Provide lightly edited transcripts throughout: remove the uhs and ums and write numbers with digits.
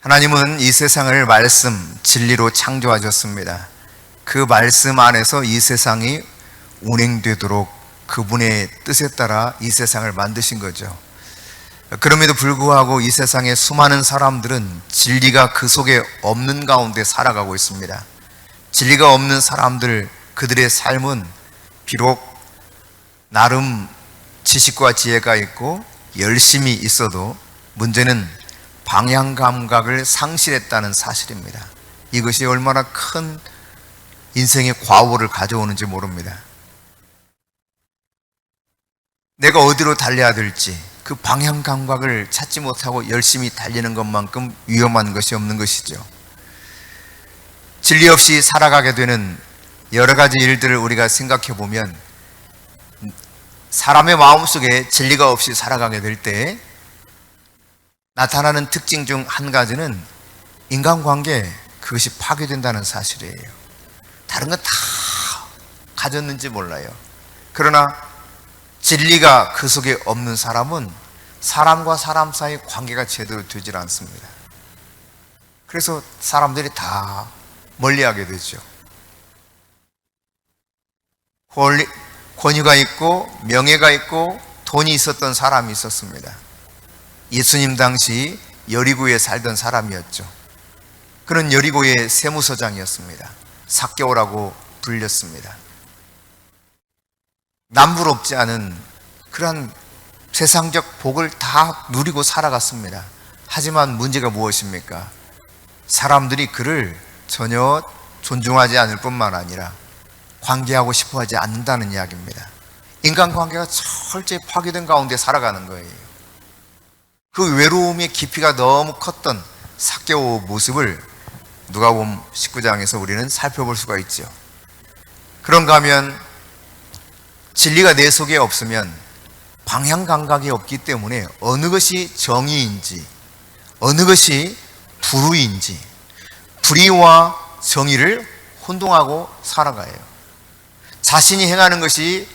하나님은 이 세상을 말씀, 진리로 창조하셨습니다. 그 말씀 안에서 이 세상이 운행되도록 그분의 뜻에 따라 이 세상을 만드신 거죠. 그럼에도 불구하고 이 세상의 수많은 사람들은 진리가 그 속에 없는 가운데 살아가고 있습니다. 진리가 없는 사람들, 그들의 삶은 비록 나름 지식과 지혜가 있고 열심히 있어도 문제는 방향 감각을 상실했다는 사실입니다. 이것이 얼마나 큰 인생의 과오를 가져오는지 모릅니다. 내가 어디로 달려야 될지 그 방향 감각을 찾지 못하고 열심히 달리는 것만큼 위험한 것이 없는 것이죠. 진리 없이 살아가게 되는 여러 가지 일들을 우리가 생각해 보면 사람의 마음속에 진리가 없이 살아가게 될 때 나타나는 특징 중 한 가지는 인간관계, 그것이 파괴된다는 사실이에요. 다른 건 다 가졌는지 몰라요. 그러나 진리가 그 속에 없는 사람은 사람과 사람 사이 관계가 제대로 되질 않습니다. 그래서 사람들이 다 멀리하게 되죠. 권위가 있고 명예가 있고 돈이 있었던 사람이 있었습니다. 예수님 당시 여리고에 살던 사람이었죠. 그는 여리고의 세무서장이었습니다. 삭개오라고 불렸습니다. 남부럽지 않은 그러한 세상적 복을 다 누리고 살아갔습니다. 하지만 문제가 무엇입니까? 사람들이 그를 전혀 존중하지 않을 뿐만 아니라 관계하고 싶어 하지 않는다는 이야기입니다. 인간관계가 철저히 파괴된 가운데 살아가는 거예요. 그 외로움의 깊이가 너무 컸던 삭개오 모습을 누가복음 19장에서 우리는 살펴볼 수가 있죠. 그런가 하면 진리가 내 속에 없으면 방향 감각이 없기 때문에 어느 것이 정의인지 어느 것이 불의인지 불의와 정의를 혼동하고 살아가요. 자신이 행하는 것이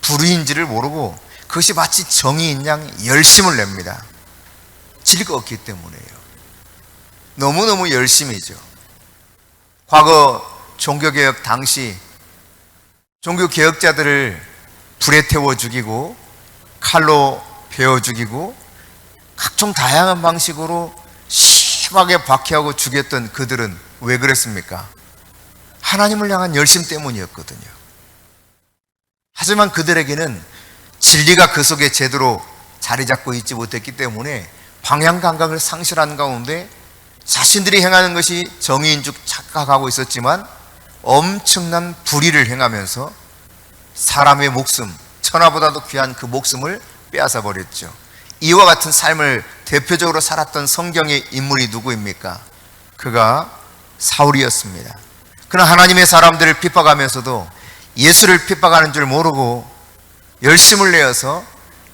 불의인지를 모르고 그것이 마치 정의인 양 열심을 냅니다. 진리가 없기 때문에요. 너무너무 열심이죠. 과거 종교개혁 당시 종교개혁자들을 불에 태워 죽이고 칼로 베어 죽이고 각종 다양한 방식으로 심하게 박해하고 죽였던 그들은 왜 그랬습니까? 하나님을 향한 열심 때문이었거든요. 하지만 그들에게는 진리가 그 속에 제대로 자리 잡고 있지 못했기 때문에 방향 감각을 상실한 가운데 자신들이 행하는 것이 정의인 줄 착각하고 있었지만 엄청난 불의를 행하면서 사람의 목숨, 천하보다도 귀한 그 목숨을 빼앗아 버렸죠. 이와 같은 삶을 대표적으로 살았던 성경의 인물이 누구입니까? 그가 사울이었습니다. 그는 하나님의 사람들을 핍박하면서도 예수를 핍박하는 줄 모르고 열심을 내어서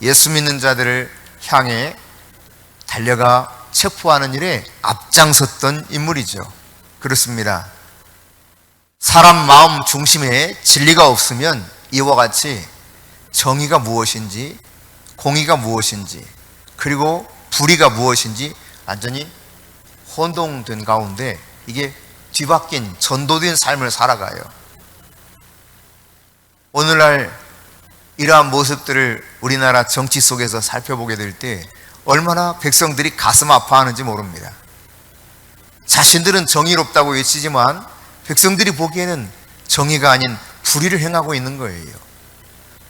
예수 믿는 자들을 향해 달려가 체포하는 일에 앞장섰던 인물이죠. 그렇습니다. 사람 마음 중심에 진리가 없으면 이와 같이 정의가 무엇인지 공의가 무엇인지 그리고 불의가 무엇인지 완전히 혼동된 가운데 이게 뒤바뀐 전도된 삶을 살아가요. 오늘날 이러한 모습들을 우리나라 정치 속에서 살펴보게 될 때 얼마나 백성들이 가슴 아파하는지 모릅니다. 자신들은 정의롭다고 외치지만 백성들이 보기에는 정의가 아닌 불의를 행하고 있는 거예요.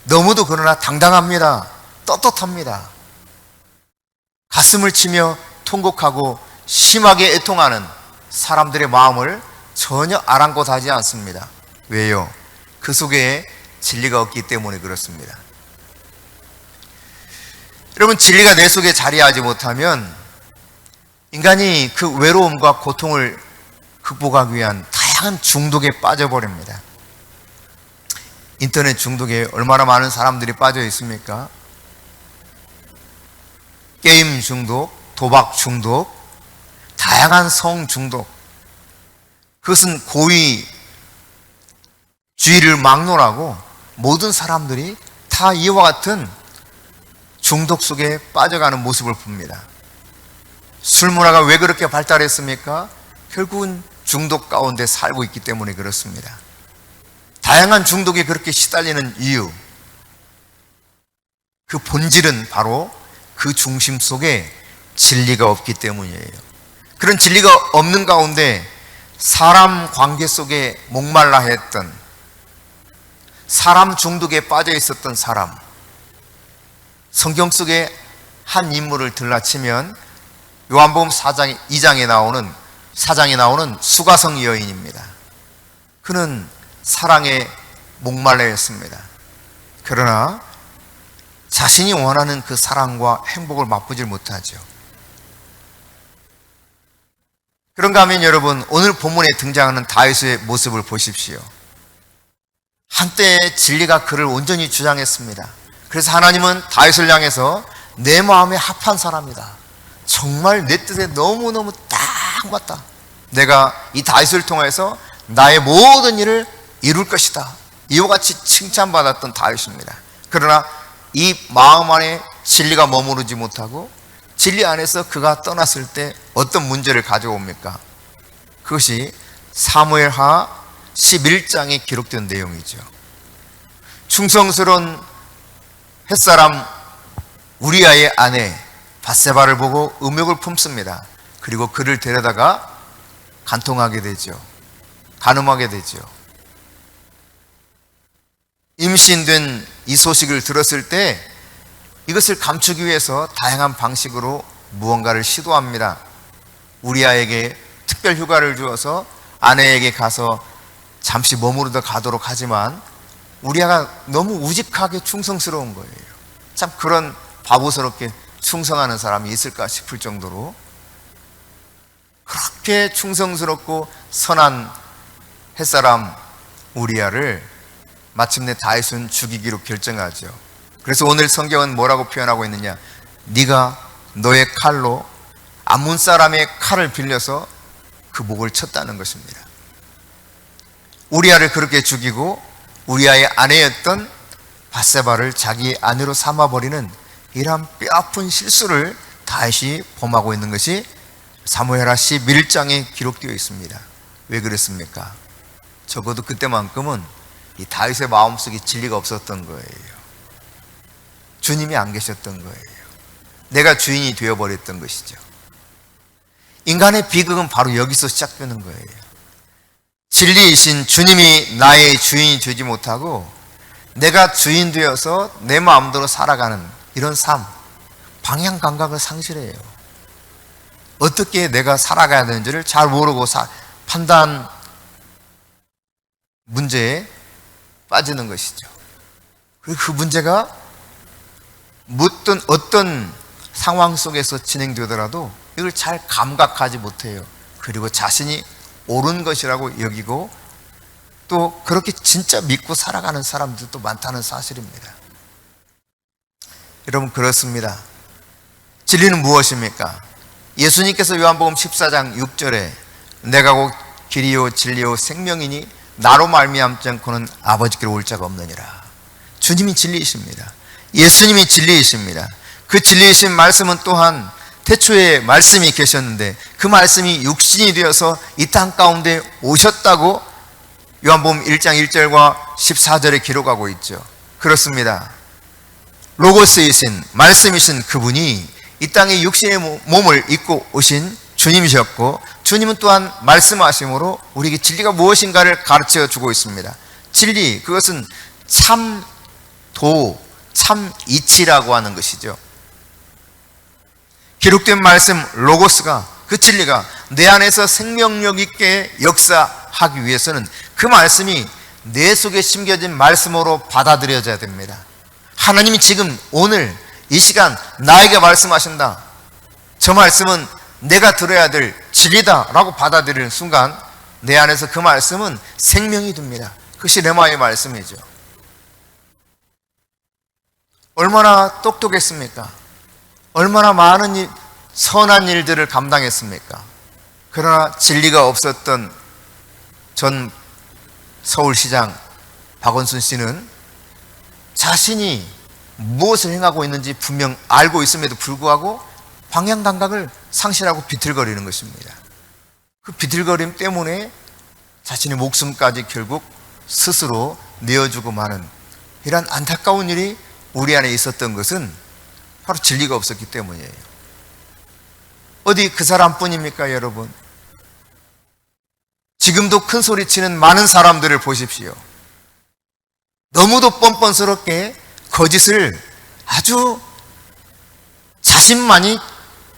너무도 그러나 당당합니다. 떳떳합니다. 가슴을 치며 통곡하고 심하게 애통하는 사람들의 마음을 전혀 아랑곳하지 않습니다. 왜요? 그 속에 진리가 없기 때문에 그렇습니다. 여러분, 진리가 내 속에 자리하지 못하면 인간이 그 외로움과 고통을 극복하기 위한 다양한 중독에 빠져버립니다. 인터넷 중독에 얼마나 많은 사람들이 빠져 있습니까? 게임 중독, 도박 중독, 다양한 성 중독. 그것은 고위주의를 막론하고 모든 사람들이 다 이와 같은 중독 속에 빠져가는 모습을 봅니다. 술 문화가 왜 그렇게 발달했습니까? 결국은 중독 가운데 살고 있기 때문에 그렇습니다. 다양한 중독에 그렇게 시달리는 이유, 그 본질은 바로 그 중심 속에 진리가 없기 때문이에요. 그런 진리가 없는 가운데 사람 관계 속에 목말라 했던, 사람 중독에 빠져 있었던 사람, 성경 속에 한 인물을 들라치면 요한복음 2장에 나오는 수가성 여인입니다. 그는 사랑에 목말라 했습니다. 그러나 자신이 원하는 그 사랑과 행복을 맛보질 못하죠. 그런가 하면 여러분, 오늘 본문에 등장하는 다윗의 모습을 보십시오. 한때 진리가 그를 온전히 주장했습니다. 그래서 하나님은 다윗을 향해서 내 마음에 합한 사람이다, 정말 내 뜻에 너무너무 딱 맞다, 내가 이 다윗을 통해서 나의 모든 일을 이룰 것이다, 이와 같이 칭찬받았던 다윗입니다. 그러나 이 마음 안에 진리가 머무르지 못하고 진리 안에서 그가 떠났을 때 어떤 문제를 가져옵니까? 그것이 사무엘하 11장에 기록된 내용이죠. 충성스러운 햇사람 우리아의 아내 밧세바를 보고 음욕을 품습니다. 그리고 그를 데려다가 간통하게 되죠. 간음하게 되죠. 임신된 이 소식을 들었을 때 이것을 감추기 위해서 다양한 방식으로 무언가를 시도합니다. 우리아에게 특별 휴가를 주어서 아내에게 가서 잠시 머무르다 가도록 하지만 우리아가 너무 우직하게 충성스러운 거예요. 참 그런 바보스럽게 충성하는 사람이 있을까 싶을 정도로 그렇게 충성스럽고 선한 햇사람 우리아를 마침내 다윗은 죽이기로 결정하죠. 그래서 오늘 성경은 뭐라고 표현하고 있느냐? 네가 너의 칼로 암몬 사람의 칼을 빌려서 그 목을 쳤다는 것입니다. 우리아를 그렇게 죽이고 우리아의 아내였던 밧세바를 자기 아내로 삼아버리는 이러한 뼈아픈 실수를 다윗이 범하고 있는 것이 사무엘하 11장에 기록되어 있습니다. 왜 그랬습니까? 적어도 그때만큼은 이 다윗의 마음속에 진리가 없었던 거예요. 주님이 안 계셨던 거예요. 내가 주인이 되어버렸던 것이죠. 인간의 비극은 바로 여기서 시작되는 거예요. 진리이신 주님이 나의 주인이 되지 못하고 내가 주인 되어서 내 마음대로 살아가는 이런 삶, 방향 감각을 상실해요. 어떻게 내가 살아가야 되는지를 잘 모르고 판단 문제에 빠지는 것이죠. 그리고 그 문제가 어떤 상황 속에서 진행되더라도 이걸 잘 감각하지 못해요. 그리고 자신이 옳은 것이라고 여기고 또 그렇게 진짜 믿고 살아가는 사람들도 많다는 사실입니다. 여러분, 그렇습니다. 진리는 무엇입니까? 예수님께서 요한복음 14장 6절에 내가 곧 길이요 진리요 생명이니 나로 말미암지 않고는 아버지께로 올 자가 없느니라. 주님이 진리이십니다. 예수님이 진리이십니다. 그 진리이신 말씀은 또한 태초에 말씀이 계셨는데 그 말씀이 육신이 되어서 이 땅 가운데 오셨다고 요한복음 1장 1절과 14절에 기록하고 있죠. 그렇습니다. 로고스이신 말씀이신 그분이 이 땅에 육신의 몸을 입고 오신 주님이셨고 주님은 또한 말씀하심으로 우리에게 진리가 무엇인가를 가르쳐 주고 있습니다. 진리, 그것은 참도, 참이치라고 하는 것이죠. 기록된 말씀 로고스가, 그 진리가 내 안에서 생명력 있게 역사하기 위해서는 그 말씀이 내 속에 심겨진 말씀으로 받아들여져야 됩니다. 하나님이 지금 오늘 이 시간 나에게 말씀하신다. 저 말씀은 내가 들어야 될 진리다 라고 받아들이는 순간 내 안에서 그 말씀은 생명이 됩니다. 그것이 레마의 말씀이죠. 얼마나 똑똑했습니까? 얼마나 많은 선한 일들을 감당했습니까? 그러나 진리가 없었던 전 서울시장 박원순 씨는 자신이 무엇을 행하고 있는지 분명 알고 있음에도 불구하고 방향 감각을 상실하고 비틀거리는 것입니다. 그 비틀거림 때문에 자신의 목숨까지 결국 스스로 내어주고 마는 이런 안타까운 일이 우리 안에 있었던 것은 바로 진리가 없었기 때문이에요. 어디 그 사람뿐입니까, 여러분? 지금도 큰 소리 치는 많은 사람들을 보십시오. 너무도 뻔뻔스럽게 거짓을 아주 자신만이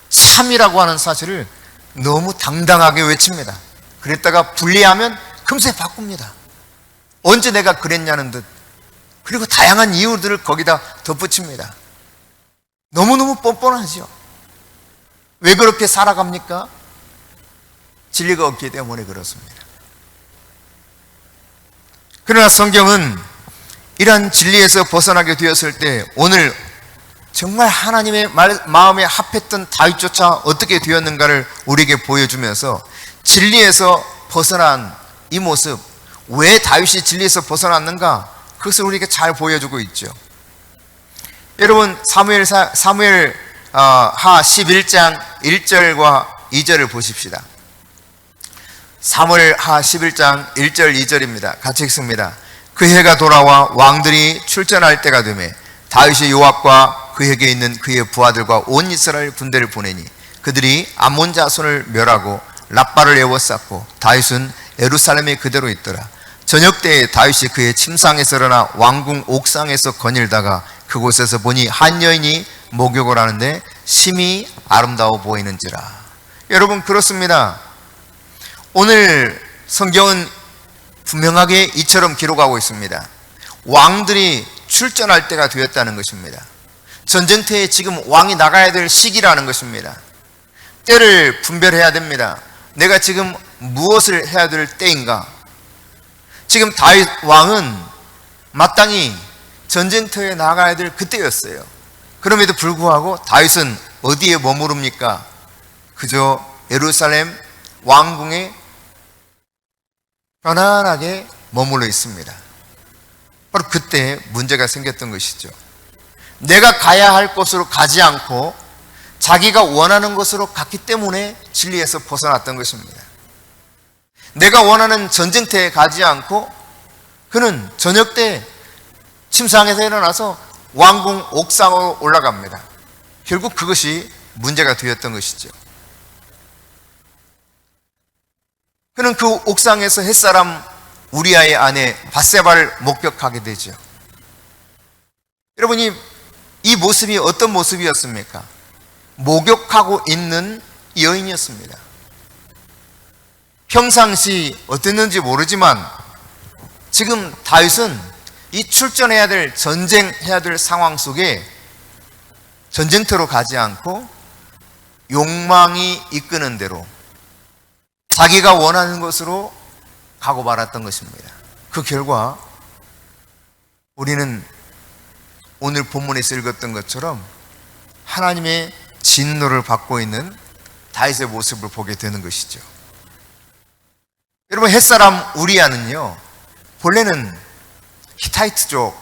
참이라고 하는 사실을 너무 당당하게 외칩니다. 그랬다가 불리하면 금세 바꿉니다. 언제 내가 그랬냐는 듯. 그리고 다양한 이유들을 거기다 덧붙입니다. 너무너무 뻔뻔하죠. 왜 그렇게 살아갑니까? 진리가 없기 때문에 그렇습니다. 그러나 성경은 이러한 진리에서 벗어나게 되었을 때 오늘 정말 하나님의 마음에 합했던 다윗조차 어떻게 되었는가를 우리에게 보여주면서 진리에서 벗어난 이 모습, 왜 다윗이 진리에서 벗어났는가, 그것을 우리에게 잘 보여주고 있죠. 여러분, 사무엘 하 11장 1절과 2절을 보십시다. 사무엘 하 11장 1절 2절입니다. 같이 읽습니다. 그 해가 돌아와 왕들이 출전할 때가 되매 다윗이 요압과 그에게 있는 그의 부하들과 온 이스라엘 군대를 보내니 그들이 암몬 자손을 멸하고 랍바를 에워쌌고 다윗은 예루살렘에 그대로 있더라. 저녁 때에 다윗이 그의 침상에서 일어나 왕궁 옥상에서 거닐다가 그곳에서 보니 한 여인이 목욕을 하는데 심히 아름다워 보이는지라. 여러분, 그렇습니다. 오늘 성경은 분명하게 이처럼 기록하고 있습니다. 왕들이 출전할 때가 되었다는 것입니다. 전쟁터에 지금 왕이 나가야 될 시기라는 것입니다. 때를 분별해야 됩니다. 내가 지금 무엇을 해야 될 때인가? 지금 다윗 왕은 마땅히 전쟁터에 나가야 될 그때였어요. 그럼에도 불구하고 다윗은 어디에 머무릅니까? 그저 예루살렘 왕궁에 편안하게 머물러 있습니다. 바로 그때 문제가 생겼던 것이죠. 내가 가야 할 곳으로 가지 않고 자기가 원하는 곳으로 갔기 때문에 진리에서 벗어났던 것입니다. 내가 원하는 전쟁터에 가지 않고 그는 저녁 때 침상에서 일어나서 왕궁 옥상으로 올라갑니다. 결국 그것이 문제가 되었던 것이죠. 그는 그 옥상에서 햇사람 우리아의 아내 밧세바를 목격하게 되죠. 여러분이 이 모습이 어떤 모습이었습니까? 목욕하고 있는 여인이었습니다. 평상시 어땠는지 모르지만 지금 다윗은 이 출전해야 될, 전쟁해야 될 상황 속에 전쟁터로 가지 않고 욕망이 이끄는 대로 자기가 원하는 것으로 가고 말았던 것입니다. 그 결과 우리는 오늘 본문에서 읽었던 것처럼 하나님의 진노를 받고 있는 다윗의 모습을 보게 되는 것이죠. 여러분, 햇사람 우리아는요, 본래는 히타이트족,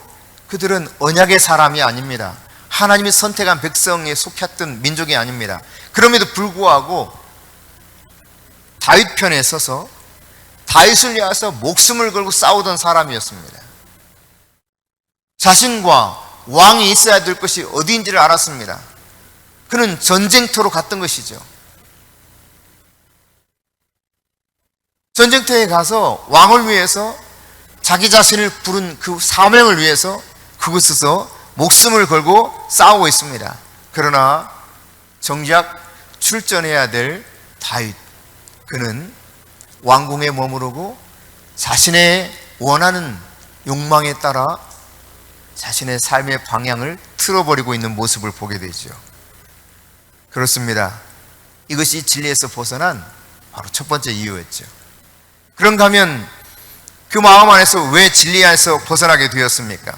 그들은 언약의 사람이 아닙니다. 하나님이 선택한 백성에 속했던 민족이 아닙니다. 그럼에도 불구하고 다윗 편에 서서 다윗을 위해서 목숨을 걸고 싸우던 사람이었습니다. 자신과 왕이 있어야 될 것이 어디인지를 알았습니다. 그는 전쟁터로 갔던 것이죠. 전쟁터에 가서 왕을 위해서 자기 자신을 부른 그 사명을 위해서 그곳에서 목숨을 걸고 싸우고 있습니다. 그러나 정작 출전해야 될 다윗, 그는 왕궁에 머무르고 자신의 원하는 욕망에 따라 자신의 삶의 방향을 틀어버리고 있는 모습을 보게 되죠. 그렇습니다. 이것이 진리에서 벗어난 바로 첫 번째 이유였죠. 그런가 하면 그 마음 안에서 왜 진리에서 벗어나게 되었습니까?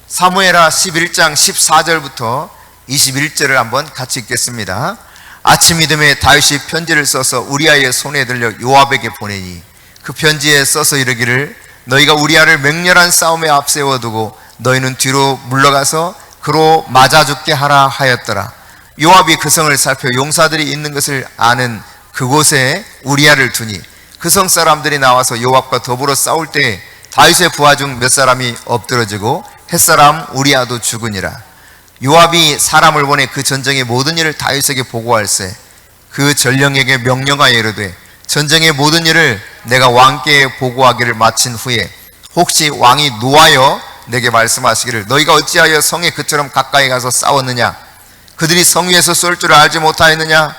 사무엘하 11장 14절부터 21절을 한번 같이 읽겠습니다. 아침 이듬해 다윗이 편지를 써서 우리아의 손에 들려 요압에게 보내니 그 편지에 써서 이르기를 너희가 우리아를 맹렬한 싸움에 앞세워두고 너희는 뒤로 물러가서 그로 맞아 죽게 하라 하였더라. 요압이 그 성을 살펴 용사들이 있는 것을 아는 그곳에 우리아를 두니 그 성 사람들이 나와서 요압과 더불어 싸울 때 다윗의 부하 중 몇 사람이 엎드러지고 햇사람 우리아도 죽으니라. 요압이 사람을 보내 그 전쟁의 모든 일을 다윗에게 보고할세 그 전령에게 명령하여 이르되 전쟁의 모든 일을 내가 왕께 보고하기를 마친 후에 혹시 왕이 노하여 내게 말씀하시기를 너희가 어찌하여 성에 그처럼 가까이 가서 싸웠느냐 그들이 성 위에서 쏠 줄 알지 못하였느냐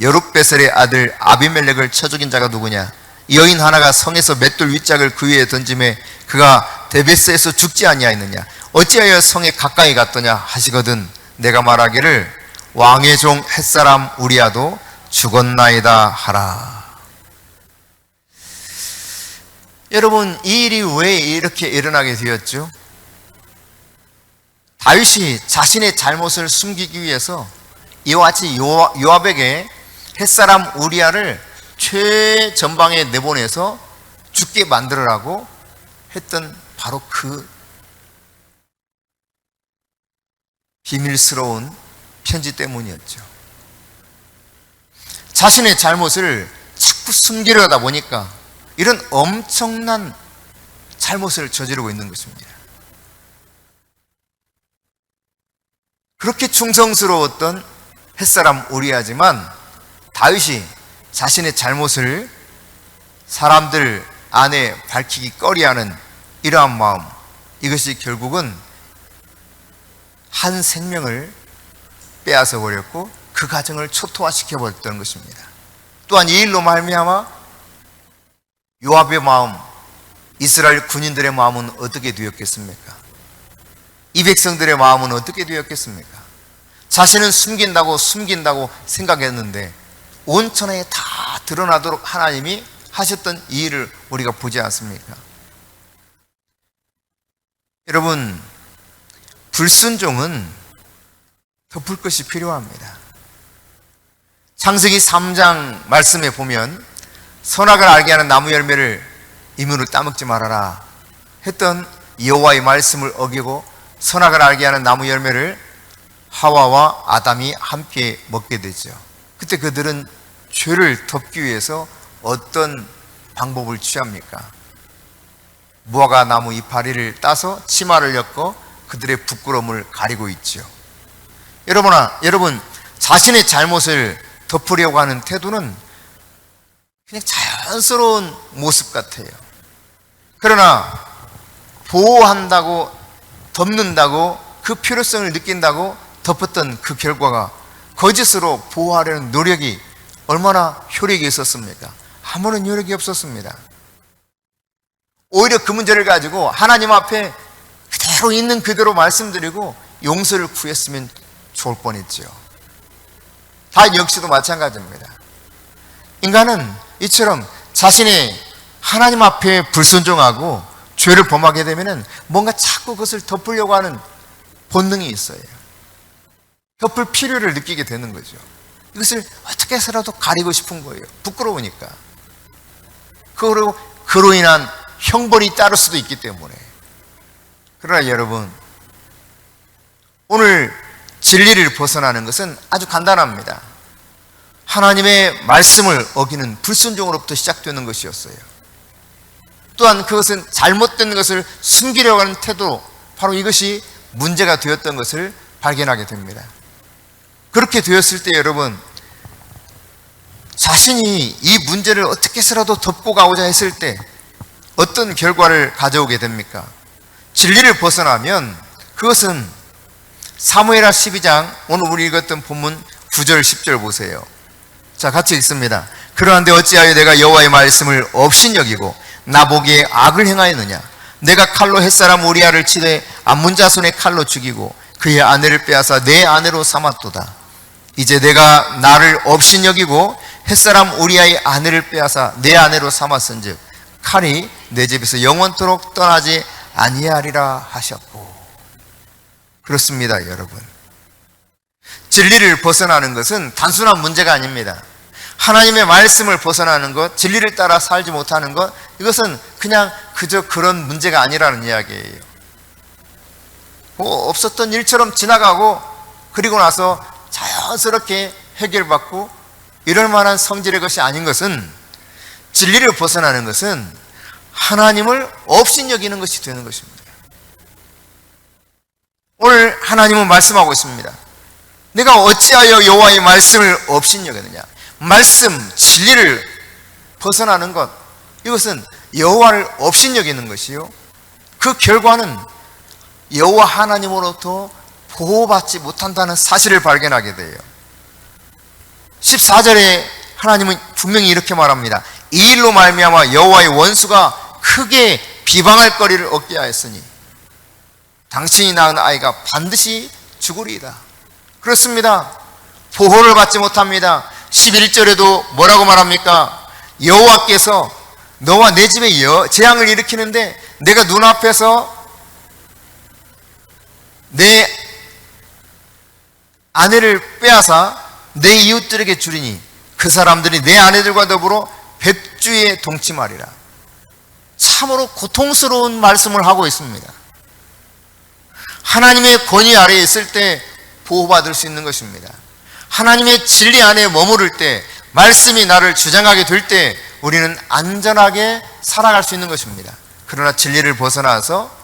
여룹베셀의 아들 아비멜렉을 쳐 죽인 자가 누구냐 여인 하나가 성에서 맷돌 윗짝을 그 위에 던짐에 그가 데베스에서 죽지 아니하였느냐 어찌하여 성에 가까이 갔더냐 하시거든 내가 말하기를 왕의 종 햇사람 우리아도 죽었나이다 하라. 여러분, 이 일이 왜 이렇게 일어나게 되었죠? 다윗이 자신의 잘못을 숨기기 위해서 이와 같이 요압에게 햇사람 우리아를 최전방에 내보내서 죽게 만들으라고 했던 바로 그 비밀스러운 편지 때문이었죠. 자신의 잘못을 자꾸 숨기려다 보니까 이런 엄청난 잘못을 저지르고 있는 것입니다. 그렇게 충성스러웠던 햇사람 우리아지만 다윗이 자신의 잘못을 사람들 안에 밝히기 꺼리하는 이러한 마음, 이것이 결국은 한 생명을 빼앗아 버렸고 그 가정을 초토화시켜 버렸던 것입니다. 또한 이 일로 말미암아 요압의 마음, 이스라엘 군인들의 마음은 어떻게 되었겠습니까? 이 백성들의 마음은 어떻게 되었겠습니까? 자신은 숨긴다고 생각했는데 온천하에 다 드러나도록 하나님이 하셨던 이 일을 우리가 보지 않습니까? 여러분, 불순종은 덮을 것이 필요합니다. 창세기 3장 말씀에 보면 선악을 알게 하는 나무 열매를 임으로 따먹지 말아라 했던 여호와의 말씀을 어기고 선악을 알게 하는 나무 열매를 하와와 아담이 함께 먹게 되죠. 그때 그들은 죄를 덮기 위해서 어떤 방법을 취합니까? 무화과 나무 이파리를 따서 치마를 엮고 그들의 부끄러움을 가리고 있죠. 여러분, 자신의 잘못을 덮으려고 하는 태도는 그냥 자연스러운 모습 같아요. 그러나 보호한다고, 덮는다고, 그 필요성을 느낀다고 덮었던 그 결과가 거짓으로 보호하려는 노력이 얼마나 효력이 있었습니까? 아무런 효력이 없었습니다. 오히려 그 문제를 가지고 하나님 앞에 그대로 있는 그대로 말씀드리고 용서를 구했으면 좋을 뻔했죠. 다 역시도 마찬가지입니다. 인간은 이처럼 자신의 하나님 앞에 불순종하고 죄를 범하게 되면 뭔가 자꾸 그것을 덮으려고 하는 본능이 있어요. 덮을 필요를 느끼게 되는 거죠. 이것을 어떻게 해서라도 가리고 싶은 거예요. 부끄러우니까. 그로 인한 형벌이 따를 수도 있기 때문에. 그러나 여러분, 오늘 진리를 벗어나는 것은 아주 간단합니다. 하나님의 말씀을 어기는 불순종으로부터 시작되는 것이었어요. 또한 그것은 잘못된 것을 숨기려고 하는 태도, 바로 이것이 문제가 되었던 것을 발견하게 됩니다. 그렇게 되었을 때 여러분, 자신이 이 문제를 어떻게 해서라도 덮고 가고자 했을 때 어떤 결과를 가져오게 됩니까? 진리를 벗어나면 그것은 사무엘하 12장, 오늘 우리 읽었던 본문 9절 10절 보세요. 자, 같이 읽습니다. 그러한데 어찌하여 내가 여호와의 말씀을 업신여기고 나보기에 악을 행하였느냐? 내가 칼로 햇사람 우리아를 치되 암몬 자손의 칼로 죽이고 그의 아내를 빼앗아 내 아내로 삼았도다. 이제 내가 나를 업신여기고 햇사람 우리아의 아내를 빼앗아 내 아내로 삼았은즉 칼이 내 집에서 영원토록 떠나지 아니하리라 하셨고. 그렇습니다, 여러분. 진리를 벗어나는 것은 단순한 문제가 아닙니다. 하나님의 말씀을 벗어나는 것, 진리를 따라 살지 못하는 것, 이것은 그냥 그저 그런 문제가 아니라는 이야기예요. 없었던 일처럼 지나가고 그리고 나서 자연스럽게 해결받고 이럴 만한 성질의 것이 아닌 것은, 진리를 벗어나는 것은 하나님을 업신여기는 것이 되는 것입니다. 오늘 하나님은 말씀하고 있습니다. 내가 어찌하여 여호와의 말씀을 업신여겼느냐. 말씀, 진리를 벗어나는 것, 이것은 여호와를 업신여기는 것이요, 그 결과는 여호와 하나님으로부터 보호받지 못한다는 사실을 발견하게 돼요. 14절에 하나님은 분명히 이렇게 말합니다. 이 일로 말미암아 여호와의 원수가 크게 비방할 거리를 얻게 하였으니 당신이 낳은 아이가 반드시 죽으리이다. 그렇습니다. 보호를 받지 못합니다. 11절에도 뭐라고 말합니까? 여호와께서 너와 내 집에 재앙을 일으키는데 내가 눈앞에서 내 아내를 빼앗아 내 이웃들에게 주리니 그 사람들이 내 아내들과 더불어 백주에 동침하리라. 참으로 고통스러운 말씀을 하고 있습니다. 하나님의 권위 아래에 있을 때 보호받을 수 있는 것입니다. 하나님의 진리 안에 머무를 때, 말씀이 나를 주장하게 될 때 우리는 안전하게 살아갈 수 있는 것입니다. 그러나 진리를 벗어나서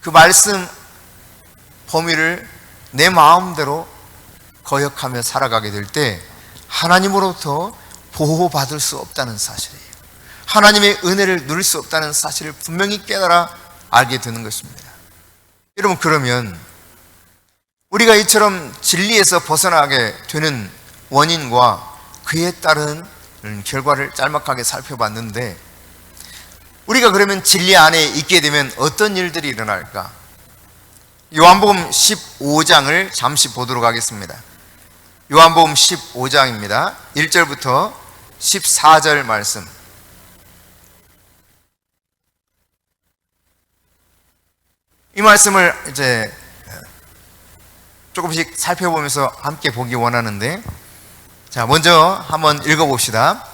그 말씀 범위를 내 마음대로 거역하며 살아가게 될 때 하나님으로부터 보호받을 수 없다는 사실이에요. 하나님의 은혜를 누릴 수 없다는 사실을 분명히 깨달아 알게 되는 것입니다. 여러분, 그러면 우리가 이처럼 진리에서 벗어나게 되는 원인과 그에 따른 결과를 짤막하게 살펴봤는데, 우리가 그러면 진리 안에 있게 되면 어떤 일들이 일어날까? 요한복음 15장을 잠시 보도록 하겠습니다. 요한복음 15장입니다. 1절부터 14절 말씀. 이 말씀을 이제 조금씩 살펴보면서 함께 보기 원하는데, 자, 먼저 한번 읽어봅시다.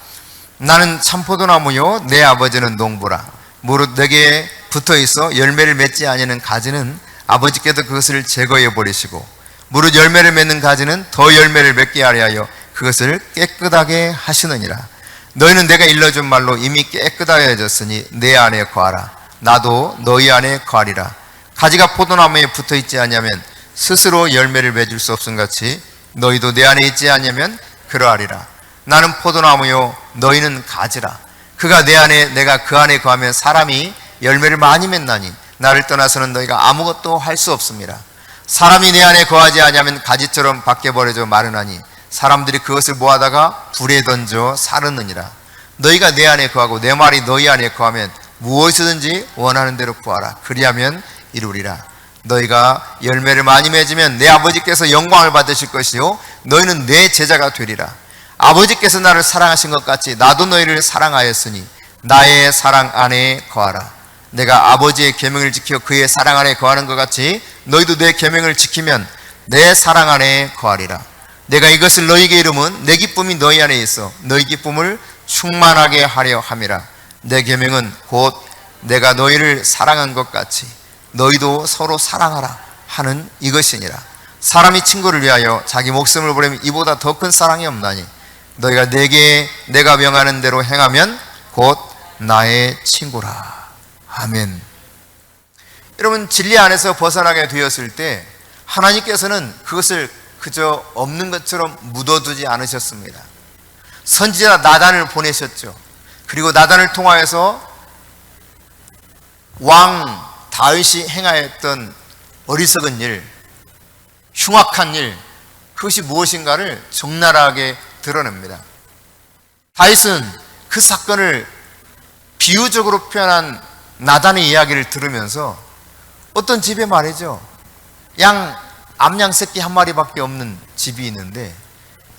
나는 참포도나무요 내 아버지는 농부라. 무릇 내게 붙어있어 열매를 맺지 아니하는 가지는 아버지께서 그것을 제거해 버리시고, 무릇 열매를 맺는 가지는 더 열매를 맺게 하려 그것을 깨끗하게 하시느니라. 너희는 내가 일러준 말로 이미 깨끗하여졌으니 내 안에 거하라. 나도 너희 안에 거하리라. 가지가 포도나무에 붙어있지 않으면 스스로 열매를 맺을 수 없음 같이 너희도 내 안에 있지 않으면 그러하리라. 나는 포도나무요 너희는 가지라. 그가 내 안에 내가 그 안에 거하면 사람이 열매를 많이 맺나니 나를 떠나서는 너희가 아무것도 할 수 없습니다. 사람이 내 안에 거하지 아니하면 가지처럼 밖에 버려져 마르나니 사람들이 그것을 모아다가 불에 던져 사르느니라. 너희가 내 안에 거하고 내 말이 너희 안에 거하면 무엇이든지 원하는 대로 구하라. 그리하면 이루리라. 너희가 열매를 많이 맺으면 내 아버지께서 영광을 받으실 것이요 너희는 내 제자가 되리라. 아버지께서 나를 사랑하신 것 같이 나도 너희를 사랑하였으니 나의 사랑 안에 거하라. 내가 아버지의 계명을 지켜 그의 사랑 안에 거하는 것 같이 너희도 내 계명을 지키면 내 사랑 안에 거하리라. 내가 이것을 너희에게 이름은 내 기쁨이 너희 안에 있어 너희 기쁨을 충만하게 하려 함이라. 내 계명은 곧 내가 너희를 사랑한 것 같이 너희도 서로 사랑하라 하는 이것이니라. 사람이 친구를 위하여 자기 목숨을 버리면 이보다 더 큰 사랑이 없나니 너희가 내가 명하는 대로 행하면 곧 나의 친구라. 아멘. 여러분, 진리 안에서 벗어나게 되었을 때 하나님께서는 그것을 그저 없는 것처럼 묻어두지 않으셨습니다. 선지자 나단을 보내셨죠. 그리고 나단을 통하여서 왕 다윗이 행하였던 어리석은 일, 흉악한 일, 그것이 무엇인가를 적나라하게 드러냅니다. 다윗은 그 사건을 비유적으로 표현한 나단의 이야기를 들으면서 어떤 집에 말이죠, 암양 새끼 한 마리밖에 없는 집이 있는데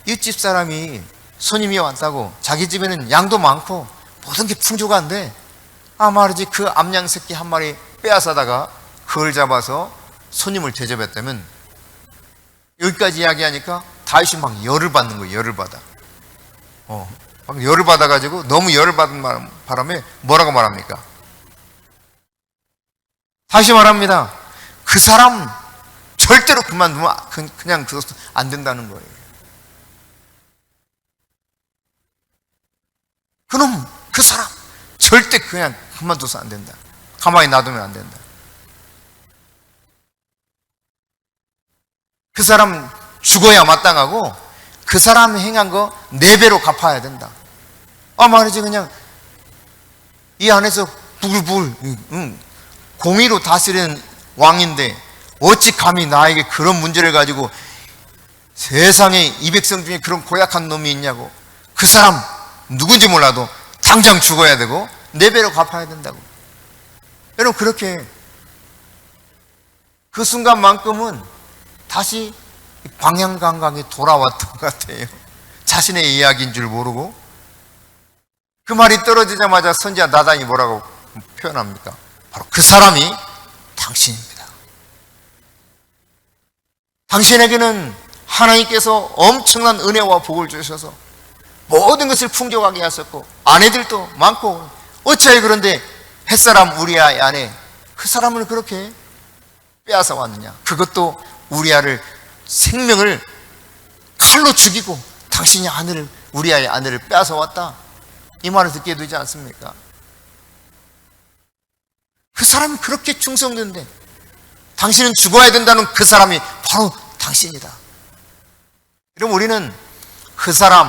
이 집 사람이 손님이 왔다고, 자기 집에는 양도 많고 모든 게 풍족한데 말이지 그 암양 새끼 한 마리 빼앗아다가 그걸 잡아서 손님을 대접했다면, 여기까지 이야기하니까 다윗이 막 열을 받는 거예요. 열을 받아. 막 열을 받아가지고 너무 열을 받은 바람에 뭐라고 말합니까? 다시 말합니다. 그 사람 절대로 그만두면 그냥 그것도 안 된다는 거예요. 그놈, 그 사람 절대 그냥 가만둬서 안 된다. 가만히 놔두면 안 된다. 그 사람 죽어야 마땅하고 그 사람 행한 거 4배로 갚아야 된다. 말이지 그냥 이 안에서 부글부글 공의로 다스리는 왕인데 어찌 감히 나에게 그런 문제를 가지고 세상에 이 백성 중에 그런 고약한 놈이 있냐고. 그 사람 누군지 몰라도 당장 죽어야 되고 4배로 갚아야 된다고. 여러분, 그렇게 그 순간만큼은 다시 방향 감각이 돌아왔던 것 같아요. 자신의 이야기인 줄 모르고. 그 말이 떨어지자마자 선지자 나단이 뭐라고 표현합니까? 바로 그 사람이 당신입니다. 당신에게는 하나님께서 엄청난 은혜와 복을 주셔서 모든 것을 풍족하게 하셨고 아내들도 많고 어찌하여 그런데 햇사람 우리아의 아내 그 사람을 그렇게 빼앗아 왔느냐. 그것도 우리아를 생명을 칼로 죽이고 당신이 우리아의 아내를 빼앗아 왔다. 이 말을 듣게 되지 않습니까? 그 사람이 그렇게 충성된데 당신은 죽어야 된다는 그 사람이 바로 당신이다. 여러분, 우리는 그 사람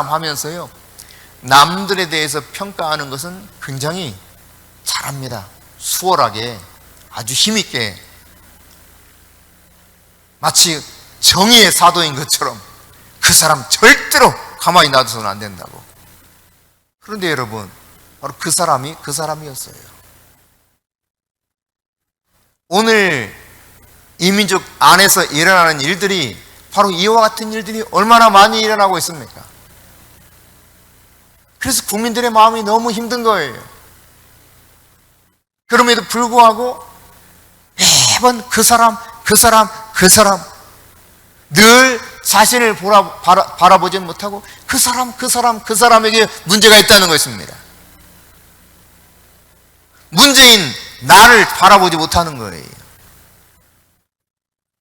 하면서요, 남들에 대해서 평가하는 것은 굉장히 잘합니다. 수월하게, 아주 힘있게, 마치 정의의 사도인 것처럼 그 사람 절대로 가만히 놔둬서는 안 된다고. 그런데 여러분, 바로 그 사람이 그 사람이었어요. 오늘 이 민족 안에서 일어나는 일들이 바로 이와 같은 일들이 얼마나 많이 일어나고 있습니까? 그래서 국민들의 마음이 너무 힘든 거예요. 그럼에도 불구하고 매번 그 사람 늘 자신을 바라보지 못하고 그 사람에게 문제가 있다는 것입니다. 문제인 나를 바라보지 못하는 거예요.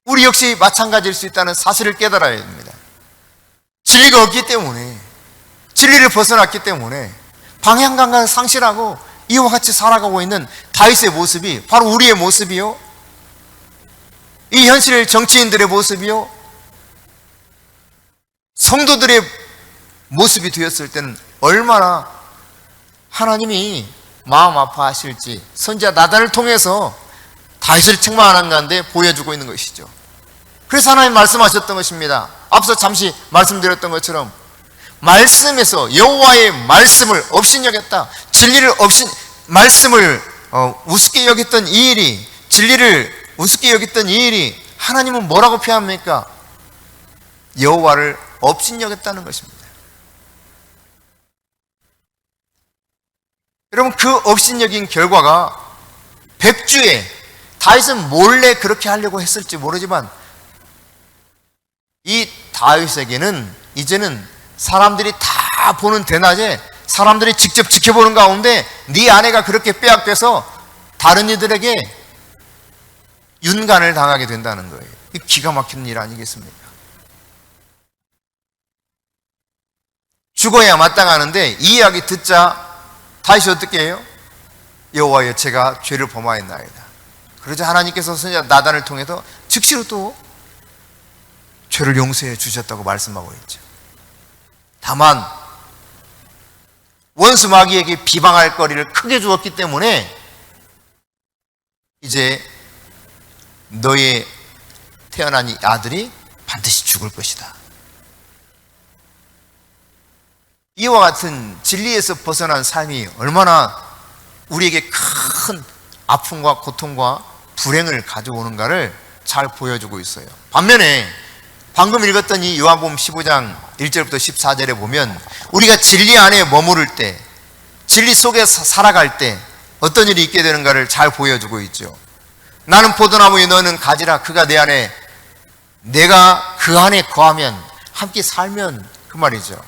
우리 역시 마찬가지일 수 있다는 사실을 깨달아야 됩니다. 진리가 없기 때문에, 진리를 벗어났기 때문에 방향 감각을 상실하고 이와 같이 살아가고 있는 다윗의 모습이 바로 우리의 모습이요, 이 현실 정치인들의 모습이요, 성도들의 모습이 되었을 때는 얼마나 하나님이 마음 아파하실지 선지자 나단을 통해서 다윗을 책망하는 가운데 보여주고 있는 것이죠. 그래서 하나님 말씀하셨던 것입니다. 앞서 잠시 말씀드렸던 것처럼 말씀에서 여호와의 말씀을 업신여겼다. 말씀을 우습게 여겼던 이 일이, 진리를 우습게 여겼던 이 일이 하나님은 뭐라고 표현합니까? 여호와를 업신여겼다는 것입니다. 여러분, 그 업신여긴 결과가 백주에 다윗은 몰래 그렇게 하려고 했을지 모르지만 이 다윗에게는 이제는 사람들이 다 보는 대낮에 사람들이 직접 지켜보는 가운데 네 아내가 그렇게 빼앗겨서 다른 이들에게 윤간을 당하게 된다는 거예요. 이 기가 막힌 일 아니겠습니까? 죽어야 마땅하는데 이 이야기 듣자 다윗이 어떻게 해요? 여호와여, 제가 죄를 범하였나이다. 그러자 하나님께서 선지자 나단을 통해서 즉시로 또 죄를 용서해 주셨다고 말씀하고 있죠. 다만 원수 마귀에게 비방할 거리를 크게 주었기 때문에 이제 너의 태어난 이 아들이 반드시 죽을 것이다. 이와 같은 진리에서 벗어난 삶이 얼마나 우리에게 큰 아픔과 고통과 불행을 가져오는가를 잘 보여주고 있어요. 반면에 방금 읽었던 이 요한복음 15장 1절부터 14절에 보면 우리가 진리 안에 머무를 때, 진리 속에서 살아갈 때 어떤 일이 있게 되는가를 잘 보여주고 있죠. 나는 포도나무에 너는 가지라. 그가 내 안에, 내가 그 안에 거하면, 함께 살면, 그 말이죠.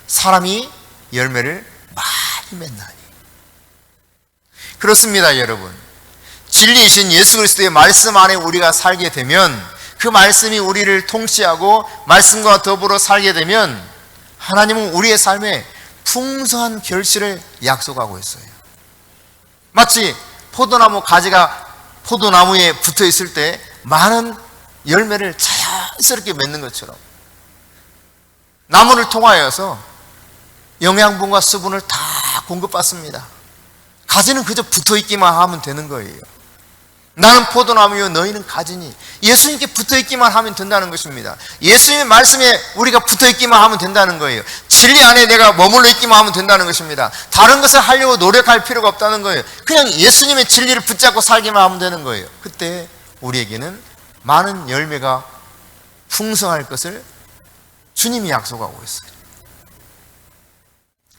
사람이 열매를 많이 맺나니. 그렇습니다, 여러분. 진리이신 예수 그리스도의 말씀 안에 우리가 살게 되면, 그 말씀이 우리를 통치하고 말씀과 더불어 살게 되면 하나님은 우리의 삶에 풍성한 결실을 약속하고 있어요. 마치 포도나무 가지가 포도나무에 붙어 있을 때 많은 열매를 자연스럽게 맺는 것처럼 나무를 통하여서 영양분과 수분을 다 공급받습니다. 가지는 그저 붙어 있기만 하면 되는 거예요. 나는 포도나무요 너희는 가지니, 예수님께 붙어 있기만 하면 된다는 것입니다. 예수님의 말씀에 우리가 붙어 있기만 하면 된다는 거예요. 진리 안에 내가 머물러 있기만 하면 된다는 것입니다. 다른 것을 하려고 노력할 필요가 없다는 거예요. 그냥 예수님의 진리를 붙잡고 살기만 하면 되는 거예요. 그때 우리에게는 많은 열매가 풍성할 것을 주님이 약속하고 있어요.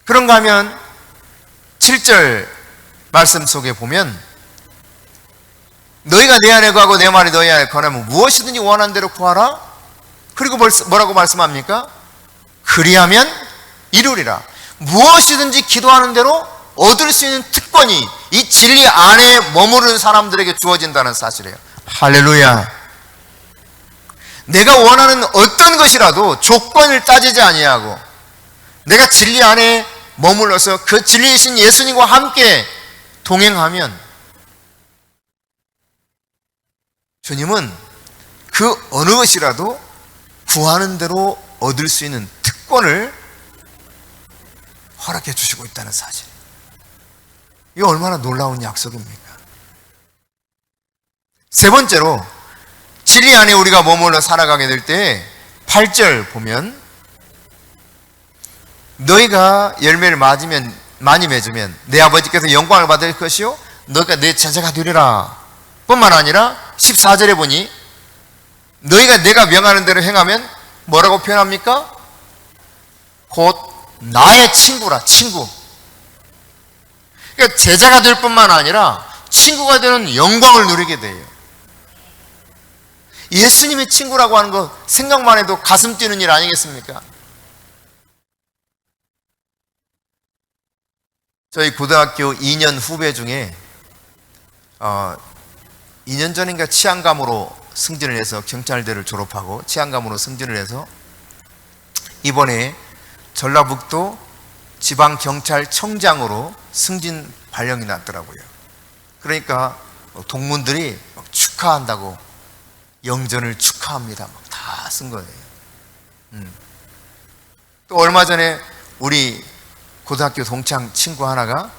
그런가 하면 7절 말씀 속에 보면 너희가 내 안에 거하고 내 말이 너희 안에 거하면 무엇이든지 원하는 대로 구하라. 그리고 뭐라고 말씀합니까? 그리하면 이루리라. 무엇이든지 기도하는 대로 얻을 수 있는 특권이 이 진리 안에 머무르는 사람들에게 주어진다는 사실이에요. 할렐루야. 내가 원하는 어떤 것이라도 조건을 따지지 아니하고 내가 진리 안에 머물러서 그 진리이신 예수님과 함께 동행하면 주님은 그 어느 것이라도 구하는 대로 얻을 수 있는 특권을 허락해 주시고 있다는 사실. 이거 얼마나 놀라운 약속입니까? 세 번째로 진리 안에 우리가 머물러 살아가게 될 때 8절 보면 너희가 열매를 많이 맺으면 내 아버지께서 영광을 받을 것이요 너희가 내 제자가 되리라. 뿐만 아니라 14절에 보니 너희가 내가 명하는 대로 행하면 뭐라고 표현합니까? 곧 나의 친구라. 친구. 그러니까 제자가 될 뿐만 아니라 친구가 되는 영광을 누리게 돼요. 예수님의 친구라고 하는 거 생각만 해도 가슴 뛰는 일 아니겠습니까? 저희 고등학교 2년 후배 중에 2년 전인가 치안감으로 승진을 해서 경찰대를 졸업하고 치안감으로 승진을 해서 이번에 전라북도 지방경찰청장으로 승진 발령이 났더라고요. 그러니까 동문들이 축하한다고 영전을 축하합니다 다 쓴 거예요. 또 얼마 전에 우리 고등학교 동창 친구 하나가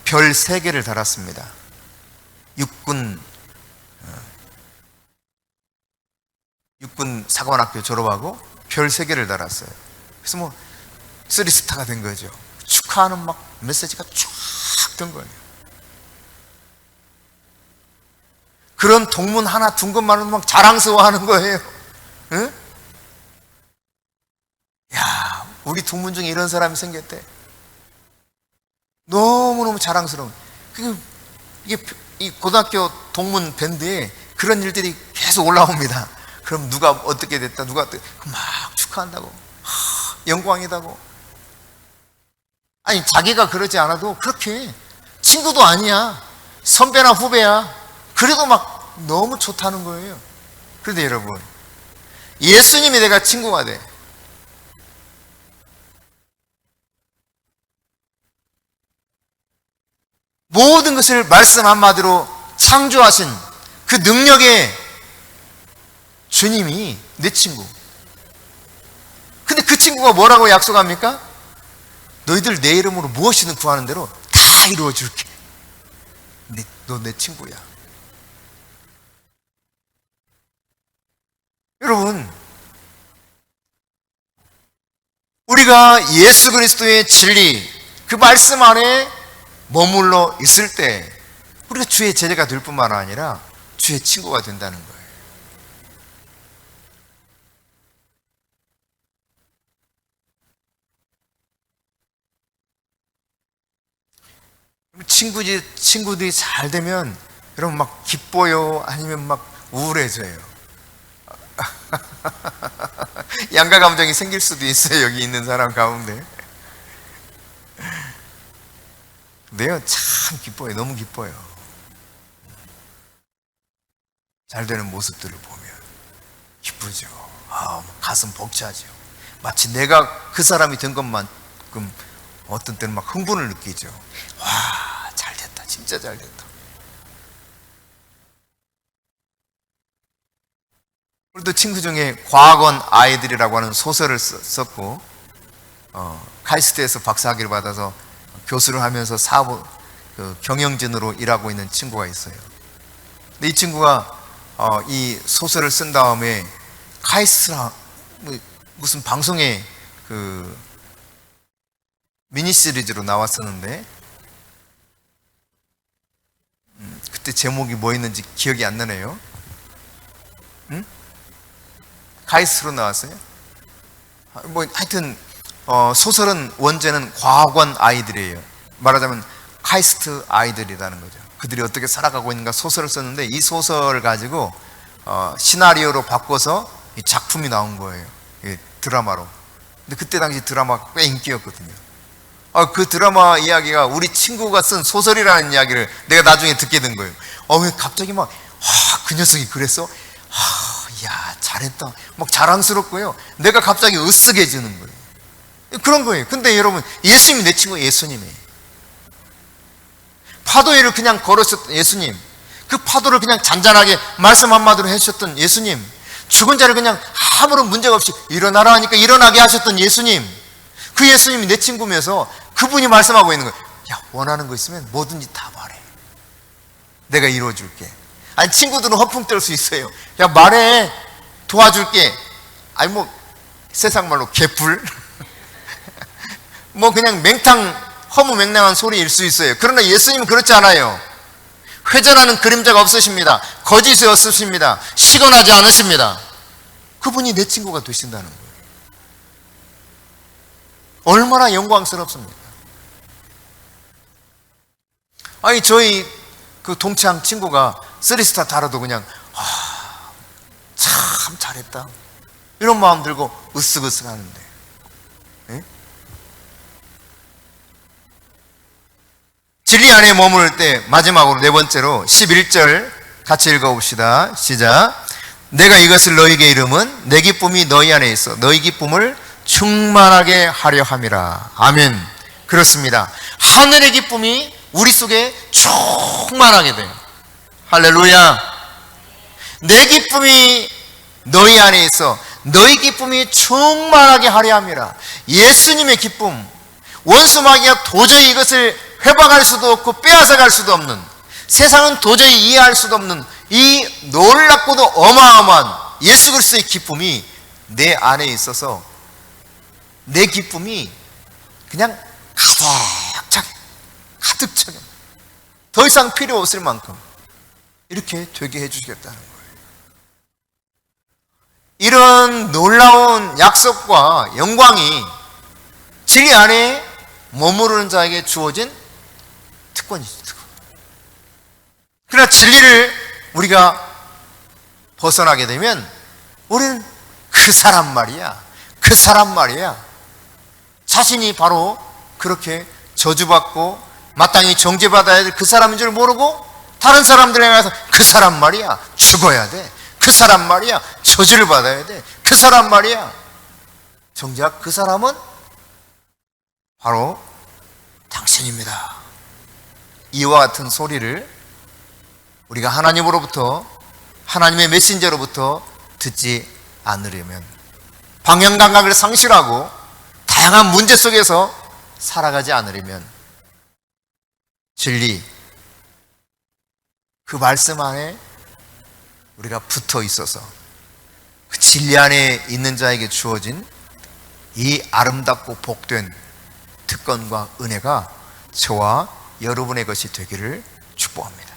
별 3개를 달았습니다. 육군 사관학교 졸업하고 별 3개를 달았어요. 그래서 뭐 3스타가 된 거죠. 축하하는 막 메시지가 쫙 든 거예요. 그런 동문 하나 둔 것만으로 막 자랑스러워하는 거예요. 응? 야, 우리 동문 중에 이런 사람이 생겼대. 너무너무 자랑스러운. 이게 이 고등학교 동문 밴드에 그런 일들이 계속 올라옵니다. 그럼 누가 어떻게 됐다, 막 축하한다고. 영광이다고. 아니, 자기가 그러지 않아도 그렇게 친구도 아니야. 선배나 후배야. 그래도 막 너무 좋다는 거예요. 그런데 여러분, 예수님이 내가 친구가 돼. 모든 것을 말씀 한마디로 창조하신 그 능력의 주님이 내 친구. 근데 그 친구가 뭐라고 약속합니까? 너희들 내 이름으로 무엇이든 구하는 대로 다 이루어 줄게. 너 내 친구야. 여러분, 우리가 예수 그리스도의 진리, 그 말씀 안에 머물러 있을 때 우리가 주의 제자가 될 뿐만 아니라 주의 친구가 된다는 거예요. 친구들이 잘 되면 여러분 막 기뻐요? 아니면 막 우울해져요? 양가 감정이 생길 수도 있어요. 여기 있는 사람 가운데. 근데요, 참 기뻐요. 너무 기뻐요. 잘 되는 모습들을 보면 기쁘죠. 가슴 벅차죠. 마치 내가 그 사람이 된 것만 가끔 어떤 때는 막 흥분을 느끼죠. 와, 잘 됐다. 진짜 잘 됐다. 우리도 친구 중에 과학원 아이들이라고 하는 소설을 썼고, 카이스트에서 박사학위를 받아서 교수를 하면서 경영진으로 일하고 있는 친구가 있어요. 근데 이 친구가 이 소설을 쓴 다음에 카이스트랑 무슨 방송에 미니 시리즈로 나왔었는데, 그때 제목이 뭐였는지 기억이 안 나네요. 응? 카이스트로 나왔어요. 하여튼 소설은 원제는 과학원 아이들이에요. 말하자면 카이스트 아이들이라는 거죠. 그들이 어떻게 살아가고 있는가 소설을 썼는데, 이 소설을 가지고 시나리오로 바꿔서 이 작품이 나온 거예요. 드라마로. 근데 그때 당시 드라마가 꽤 인기였거든요. 그 드라마 이야기가 우리 친구가 쓴 소설이라는 이야기를 내가 나중에 듣게 된 거예요. 왜 갑자기 그 녀석이 그랬어? 야, 잘했다. 막 자랑스럽고요. 내가 갑자기 으쓱해지는 거예요. 그런 거예요. 근데 여러분, 예수님이 내 친구 예수님이에요. 파도 위를 그냥 걸으셨던 예수님, 그 파도를 그냥 잔잔하게 말씀 한마디로 해주셨던 예수님, 죽은 자를 그냥 아무런 문제가 없이 일어나라 하니까 일어나게 하셨던 예수님, 그 예수님이 내 친구면서 그분이 말씀하고 있는 거예요. 야, 원하는 거 있으면 뭐든지 다 말해. 내가 이루어줄게. 아니, 친구들은 허풍 떨 수 있어요. 야, 말해. 도와줄게. 아니, 세상 말로 개풀. 그냥 허무맹랑한 소리일 수 있어요. 그러나 예수님은 그렇지 않아요. 회전하는 그림자가 없으십니다. 거짓이 없으십니다. 시건하지 않으십니다. 그분이 내 친구가 되신다는 거예요. 얼마나 영광스럽습니까? 아니, 저희 그 동창 친구가 3스타 달아도 그냥 참 잘했다 이런 마음 들고 으쓱으쓱 하는데, 예? 진리 안에 머무를 때 마지막으로 네 번째로 11절 같이 읽어봅시다. 시작. 내가 이것을 너희에게 이름은 내 기쁨이 너희 안에 있어 너희 기쁨을 충만하게 하려 함이라. 아멘. 그렇습니다. 하늘의 기쁨이 우리 속에 충만하게 돼요. 할렐루야. 내 기쁨이 너희 안에 있어 너희 기쁨이 충만하게 하려 함이라. 예수님의 기쁨, 원수 마귀가 도저히 이것을 회방할 수도 없고 빼앗아갈 수도 없는, 세상은 도저히 이해할 수도 없는 이 놀랍고도 어마어마한 예수 그리스도의 기쁨이 내 안에 있어서 내 기쁨이 그냥 가득 차게 더 이상 필요 없을 만큼 이렇게 되게 해주시겠다는 거예요. 이런 놀라운 약속과 영광이 진리 안에 머무르는 자에게 주어진 특권이죠. 특권. 그러나 진리를 우리가 벗어나게 되면 우리는 그 사람 말이야. 자신이 바로 그렇게 저주받고 마땅히 정죄받아야 될 그 사람인 줄 모르고 다른 사람들에 가서 그 사람 말이야, 죽어야 돼. 그 사람 말이야, 저주를 받아야 돼. 그 사람 말이야. 정작 그 사람은 바로 당신입니다. 이와 같은 소리를 우리가 하나님으로부터, 하나님의 메신저로부터 듣지 않으려면, 방향감각을 상실하고 다양한 문제 속에서 살아가지 않으려면 진리, 그 말씀 안에 우리가 붙어 있어서 그 진리 안에 있는 자에게 주어진 이 아름답고 복된 특권과 은혜가 저와 여러분의 것이 되기를 축복합니다.